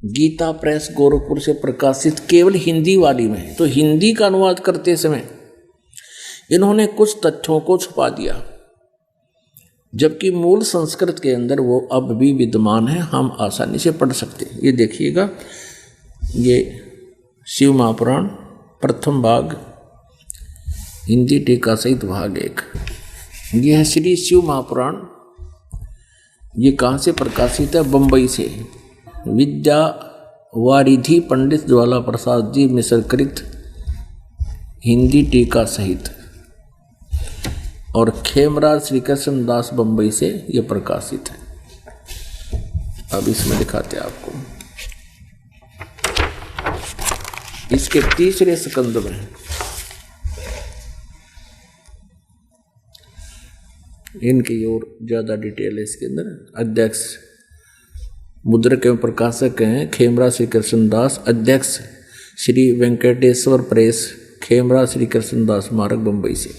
Gita press Gorakhpur से प्रकाशित केवल हिंदी वाली में। तो हिंदी का अनुवाद करते समय इन्होंने कुछ तथ्यों को छुपा दिया, जबकि मूल संस्कृत के अंदर वो अब भी विद्यमान है, हम आसानी से पढ़ सकते हैं। ये देखिएगा, ये शिव महापुराण प्रथम भाग हिंदी टीका सहित भाग 1। ये है श्री शिव महापुराण। ये कहाँ से प्रकाशित है? बम्बई से। विद्या वारिधि पंडित ज्वाला प्रसाद जी मिश्र कृत हिंदी टीका सहित, और खेमराज श्री कृष्ण दास बम्बई से ये प्रकाशित है। अब इसमें दिखाते हैं आपको। इसके तीसरे स्कंद में इनकी और ज्यादा डिटेल है इसके अंदर। अध्यक्ष मुद्रक एवं प्रकाशक हैं खेमराज श्री कृष्ण दास। अध्यक्ष श्री वेंकटेश्वर प्रेस, खेमराज श्री कृष्ण दास मार्ग बम्बई से।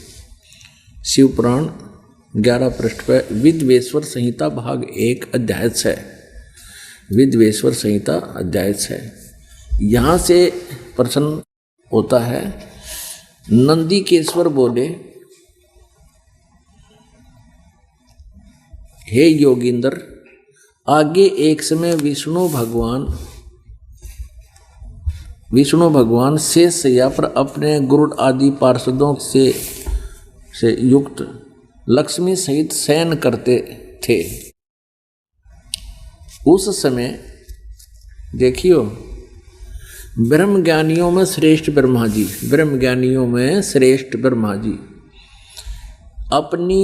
शिव पुराण 11 पृष्ठ पर विद्वेश्वर संहिता भाग 1 अध्याय 6। विद्वेश्वर संहिता अध्याय 6। यहाँ से प्रश्न होता है, नंदीकेश्वर बोले, हे योगींद्र, आगे एक समय विष्णु भगवान शेष शैया पर अपने गुरुड़ आदि पार्षदों से युक्त लक्ष्मी सहित शयन करते थे। उस समय देखियो, ब्रह्मज्ञानियों में श्रेष्ठ ब्रह्मा जी अपनी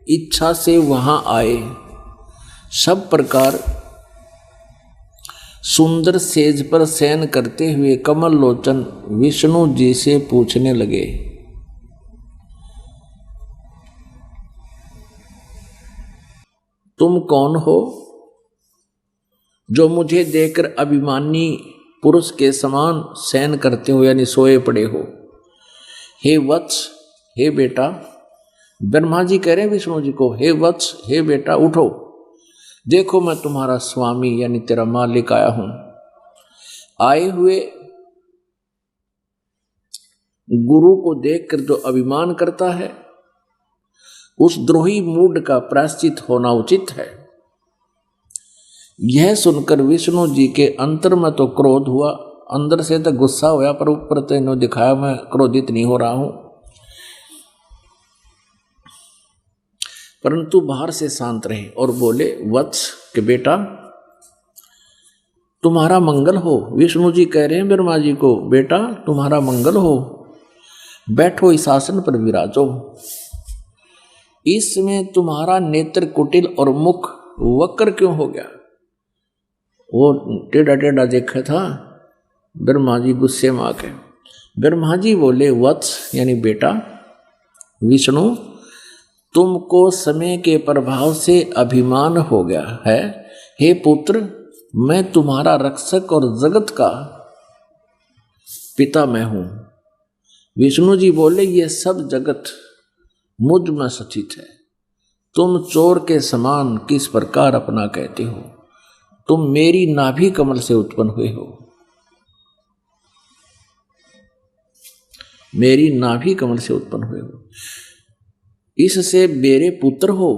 इच्छा से वहां आए। सब प्रकार सुंदर सेज पर शयन करते हुए कमल लोचन विष्णु जी से पूछने लगे, तुम कौन हो जो मुझे देखकर अभिमानी पुरुष के समान शयन करते हो, यानी सोए पड़े हो। हे वत्स, हे बेटा, ब्रह्मा जी कह रहे हैं विष्णु जी को, हे वत्स, हे बेटा, उठो, देखो मैं तुम्हारा स्वामी यानी तेरा मालिक आया हूं। आए हुए गुरु को देखकर जो अभिमान करता है, उस द्रोही मूड का प्रायश्चित होना उचित है। यह सुनकर विष्णु जी के अंतर में तो क्रोध हुआ, अंदर से तो गुस्सा हुआ, पर ऊपर तो इन्होंने दिखाया मैं क्रोधित नहीं हो रहा हूं, परंतु बाहर से शांत रहे और बोले, वत्स के बेटा, तुम्हारा मंगल हो। विष्णु जी कह रहे हैं ब्रह्मा जी को, बेटा तुम्हारा मंगल हो, बैठो इस आसन पर विराजो। इसमें तुम्हारा नेत्र कुटिल और मुख वक्र क्यों हो गया? वो टेढ़ा टेढ़ा देखा था। ब्रह्मा जी गुस्से में आके ब्रह्मा जी बोले, वत्स यानी बेटा विष्णु, तुमको समय के प्रभाव से अभिमान हो गया है। हे पुत्र, मैं तुम्हारा रक्षक और जगत का पिता मैं हूं। विष्णु जी बोले, ये सब जगत मुझ में स्थित है। तुम चोर के समान किस प्रकार अपना कहते हो? तुम मेरी नाभि कमल से उत्पन्न हुए हो, मेरी नाभि कमल से उत्पन्न हुए हो, इससे मेरे पुत्र हो,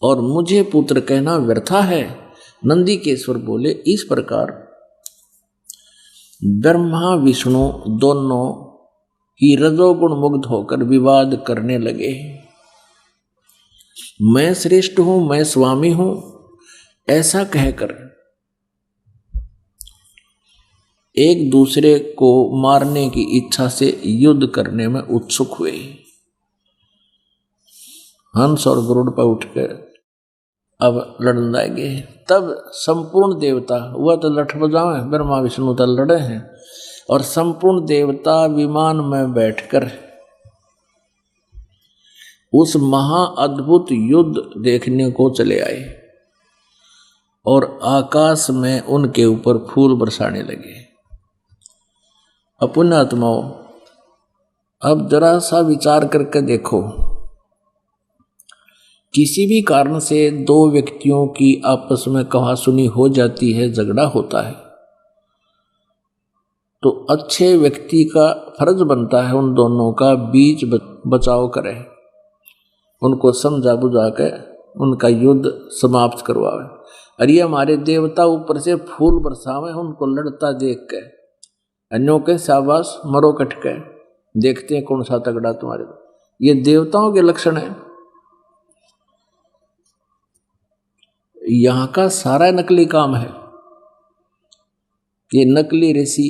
और मुझे पुत्र कहना व्यर्था है। नंदीकेश्वर बोले, इस प्रकार ब्रह्मा विष्णु दोनों ही रजोगुण मुग्ध होकर विवाद करने लगे। मैं श्रेष्ठ हूं, मैं स्वामी हूं, ऐसा कहकर एक दूसरे को मारने की इच्छा से युद्ध करने में उत्सुक हुए। हंस और गरुड़ पर उठकर अब लड़ने लगे। तब संपूर्ण देवता, हुआ तो लठ बजावे, ब्रह्मा विष्णु तो लड़े हैं, और संपूर्ण देवता विमान में बैठकर उस महा अद्भुत युद्ध देखने को चले आए, और आकाश में उनके ऊपर फूल बरसाने लगे। अपुण्य आत्माओं, अब जरा सा विचार करके देखो, किसी भी कारण से दो व्यक्तियों की आपस में कहासुनी हो जाती है, झगड़ा होता है, तो अच्छे व्यक्ति का फर्ज बनता है उन दोनों का बीच बचाव करे, उनको समझा बुझा के उनका युद्ध समाप्त करवावे। और ये हमारे देवता ऊपर से फूल बरसावे उनको लड़ता देख के, अन्यों के शाबाश मरो कट के, देखते हैं कौन सा तगड़ा तुम्हारे। ये देवताओं के लक्षण है। यहाँ का सारा नकली काम है। ये नकली ऋषि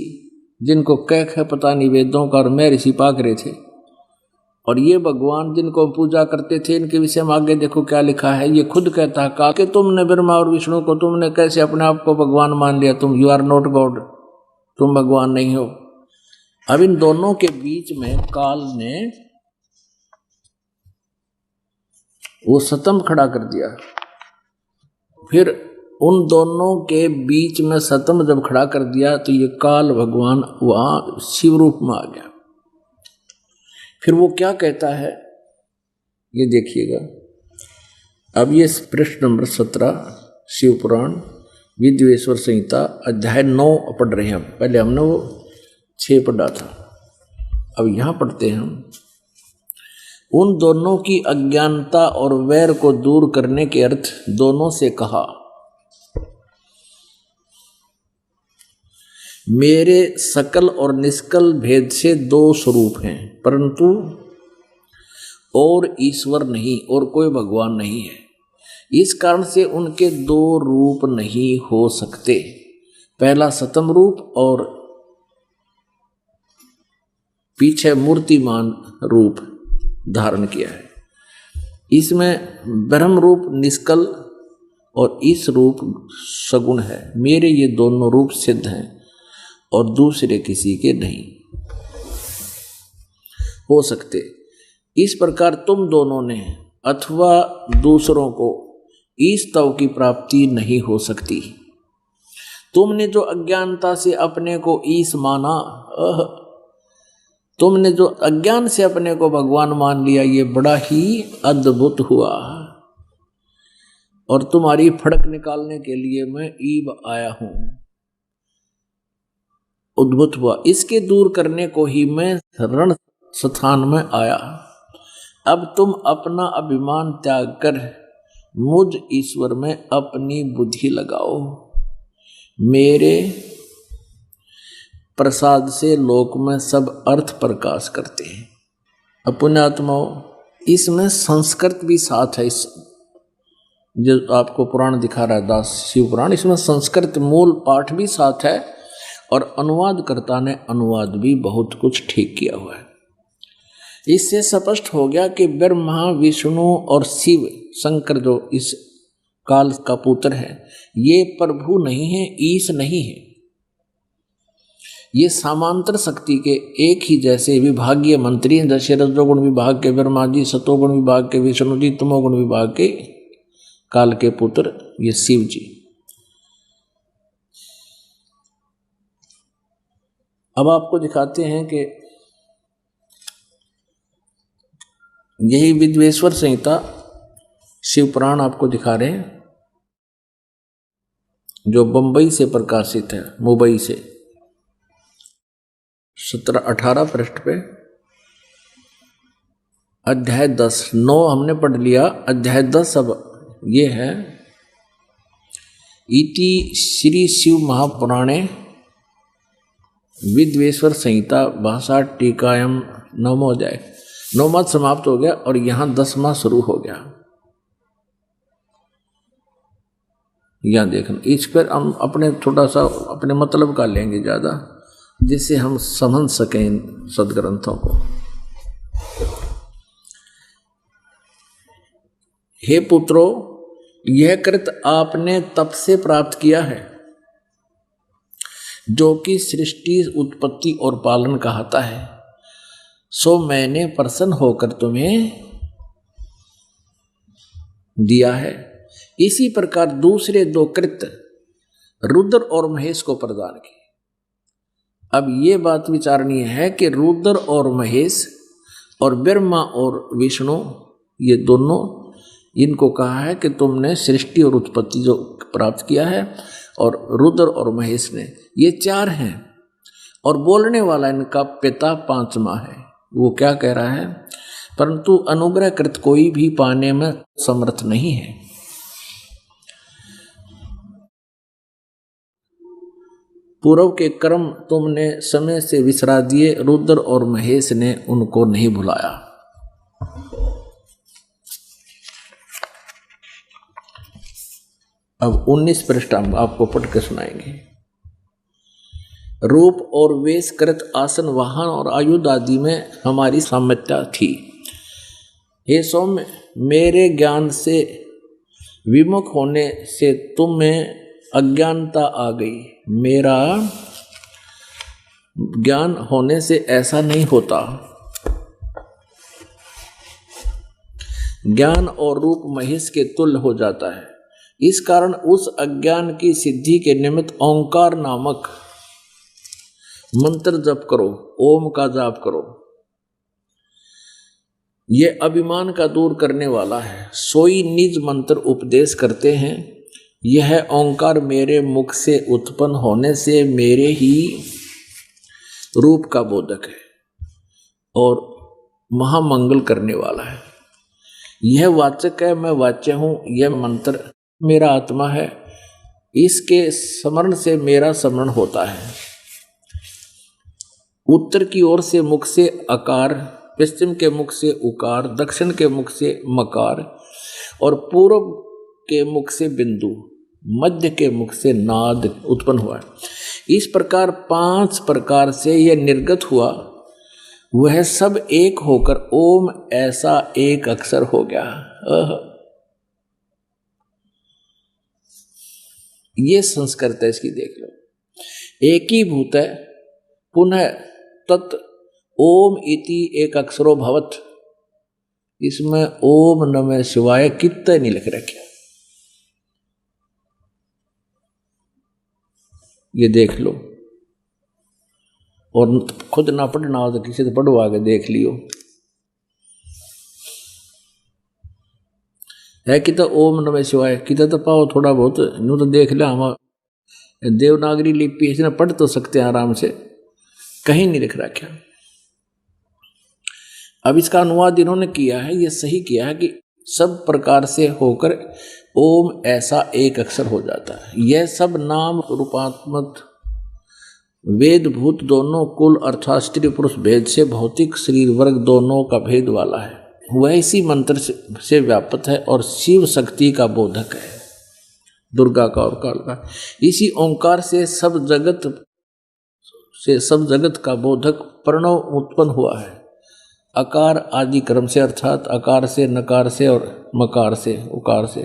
जिनको कह पता नहीं वेदों का और मैं ऋषि पाक रहे थे, और ये भगवान जिनको पूजा करते थे, इनके विषय में आगे देखो क्या लिखा है। ये खुद कहता है कहा कि तुमने ब्रह्मा और विष्णु को तुमने कैसे अपने आप को भगवान मान लिया, तुम यू आर नॉट गॉड, तुम भगवान नहीं हो। अब इन दोनों के बीच में काल ने वो सतम खड़ा कर दिया। फिर उन दोनों के बीच में सतम जब खड़ा कर दिया तो ये काल भगवान वहां शिव रूप में आ गया। फिर वो क्या कहता है ये देखिएगा। अब ये पृष्ठ नंबर 17 शिव पुराण विद्वेश्वर संहिता अध्याय 9 पढ़ रहे हैं। पहले हमने वो 6 पढ़ा था, अब यहां पढ़ते हैं हम। उन दोनों की अज्ञानता और वैर को दूर करने के अर्थ दोनों से कहा, मेरे सकल और निष्कल भेद से 2 स्वरूप हैं, परंतु और ईश्वर नहीं और कोई भगवान नहीं है। इस कारण से उनके 2 रूप नहीं हो सकते। पहला सतम रूप और पीछे मूर्तिमान रूप धारण किया है। इसमें ब्रह्म रूप निष्कल और इस रूप सगुण है। मेरे ये दोनों रूप सिद्ध हैं और दूसरे किसी के नहीं हो सकते। इस प्रकार तुम दोनों ने अथवा दूसरों को इस तव की प्राप्ति नहीं हो सकती। तुमने जो अज्ञानता से अपने को ईश माना, तुमने जो अज्ञान से अपने को भगवान मान लिया, ये बड़ा ही अद्भुत हुआ। और तुम्हारी फड़क निकालने के लिए मैं ईब आया हूं, उद्भुत हुआ। इसके दूर करने को ही मैं रण स्थान में आया। अब तुम अपना अभिमान त्याग कर मुझ ईश्वर में अपनी बुद्धि लगाओ। मेरे प्रसाद से लोक में सब अर्थ प्रकाश करते हैं। पुण्यात्माओं, इसमें संस्कृत भी साथ है। इस जो आपको पुराण दिखा रहा है दास शिव पुराण, इसमें संस्कृत मूल पाठ भी साथ है और अनुवादकर्ता ने अनुवाद भी बहुत कुछ ठीक किया हुआ है। इससे स्पष्ट हो गया कि ब्रह्मा विष्णु और शिव शंकर जो इस काल का पुत्र है, ये प्रभु नहीं है, ईश नहीं है। ये समांतर शक्ति के एक ही जैसे विभागीय मंत्री हैं। जैसे रजोगुण विभाग के ब्रह्मा जी, सतोगुण विभाग के विष्णु जी, तमोगुण विभाग के काल के पुत्र ये शिव जी। अब आपको दिखाते हैं कि यही विद्वेश्वर संहिता शिव पुराण आपको दिखा रहे हैं, जो बंबई से प्रकाशित है, मुंबई से। 17-18 पृष्ठ पे अध्याय 10, 9 हमने पढ़ लिया, अध्याय 10 अब ये है। इति श्री शिव महापुराणे विद्वेश्वर संहिता भाषा टीकायम 9वां अध्याय। 9वां समाप्त हो गया और यहाँ 10वां शुरू हो गया। यहाँ देखना, इस पर हम अपने थोड़ा सा अपने मतलब का लेंगे ज़्यादा, जिससे हम समझ सकें इन सदग्रंथों को। हे पुत्रों, यह कृत आपने तप से प्राप्त किया है, जो कि सृष्टि उत्पत्ति और पालन कहता है, सो मैंने प्रसन्न होकर तुम्हें दिया है। इसी प्रकार दूसरे 2 कृत्य रुद्र और महेश को प्रदान किए। अब ये बात विचारणीय है कि रुद्र और महेश और ब्रह्मा और विष्णु ये दोनों इनको कहा है कि तुमने सृष्टि और उत्पत्ति जो प्राप्त किया है, और रुद्र और महेश ने, ये 4 हैं। और बोलने वाला इनका पिता 5वां है। वो क्या कह रहा है? परंतु अनुग्रहकृत कोई भी पाने में समर्थ नहीं है। पूर्व के कर्म तुमने समय से विसरा दिए, रुद्र और महेश ने उनको नहीं भुलाया। अब 19 पृष्ठ हम आपको पढ़ के सुनाएंगे। रूप और वेश कृत आसन वाहन और आयुध आदि में हमारी सामर्थ्य थी। हे सौम्य, मेरे ज्ञान से विमुख होने से तुम में अज्ञानता आ गई। मेरा ज्ञान होने से ऐसा नहीं होता। ज्ञान और रूप महेश के तुल्य हो जाता है। इस कारण उस अज्ञान की सिद्धि के निमित्त ओंकार नामक मंत्र जप करो, ओम का जाप करो। यह अभिमान का दूर करने वाला है। सोई निज मंत्र उपदेश करते हैं। यह ओंकार मेरे मुख से उत्पन्न होने से मेरे ही रूप का बोधक है और महामंगल करने वाला है। यह वाचक है, मैं वाच्य हूं। यह मंत्र मेरा आत्मा है। इसके स्मरण से मेरा स्मरण होता है। उत्तर की ओर से मुख से अकार, पश्चिम के मुख से उकार, दक्षिण के मुख से मकार और पूर्व के मुख से बिंदु, मध्य के मुख से नाद उत्पन्न हुआ। इस प्रकार 5 प्रकार से यह निर्गत हुआ। वह सब एक होकर ओम ऐसा एक अक्षर हो गया। ये संस्कृत है, इसकी देख लो। एक ही भूत है, पुनः तत् ओम इति एक अक्षरो भवत। इसमें ओम नमः शिवाय कितने नहीं लिख रखे, ये देख लो। और खुद ना पढ़ना हो तो किसी से पढ़वा के देख लियो। है कि तो ओम नमः शिवाय कितना तो पाओ थोड़ा बहुत, यूँ तो देख लिया। हम देवनागरी लिपि इसने पढ़ तो सकते हैं आराम से, कहीं नहीं लिख रखा। अब इसका अनुवाद इन्होंने किया है, ये सही किया है कि सब प्रकार से होकर ओम ऐसा एक अक्षर हो जाता है। यह सब नाम रूपात्मक वेद भूत दोनों कुल अर्थात स्त्री पुरुष भेद से भौतिक शरीर वर्ग दोनों का भेद वाला है। वह इसी मंत्र से व्याप्त है और शिव शक्ति का बोधक है, दुर्गा का और काल का। इसी ओंकार से सब जगत का बोधक प्रणव उत्पन्न हुआ है। अकार आदि क्रम से अर्थात अकार से, नकार से और मकार से, उकार से,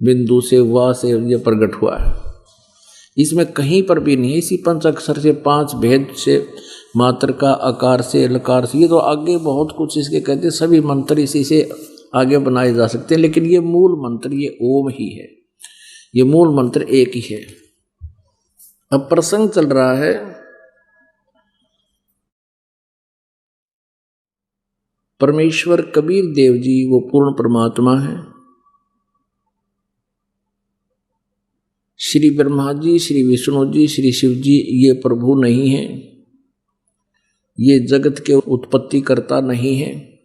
बिंदु से, वा से यह प्रकट हुआ है। इसमें कहीं पर भी नहीं है। इसी 5 अक्षर से 5 भेद से, मात्र का, आकार से, लकार से, ये तो आगे बहुत कुछ इसके कहते हैं। सभी मंत्र इसी से आगे बनाए जा सकते हैं, लेकिन ये मूल मंत्र ये ओम ही है। ये मूल मंत्र एक ही है। अब प्रसंग चल रहा है परमेश्वर कबीर देव जी, वो पूर्ण परमात्मा है। श्री ब्रह्मा जी, श्री विष्णु जी, श्री शिव जी ये प्रभु नहीं हैं। ये जगत के उत्पत्ति करता नहीं है।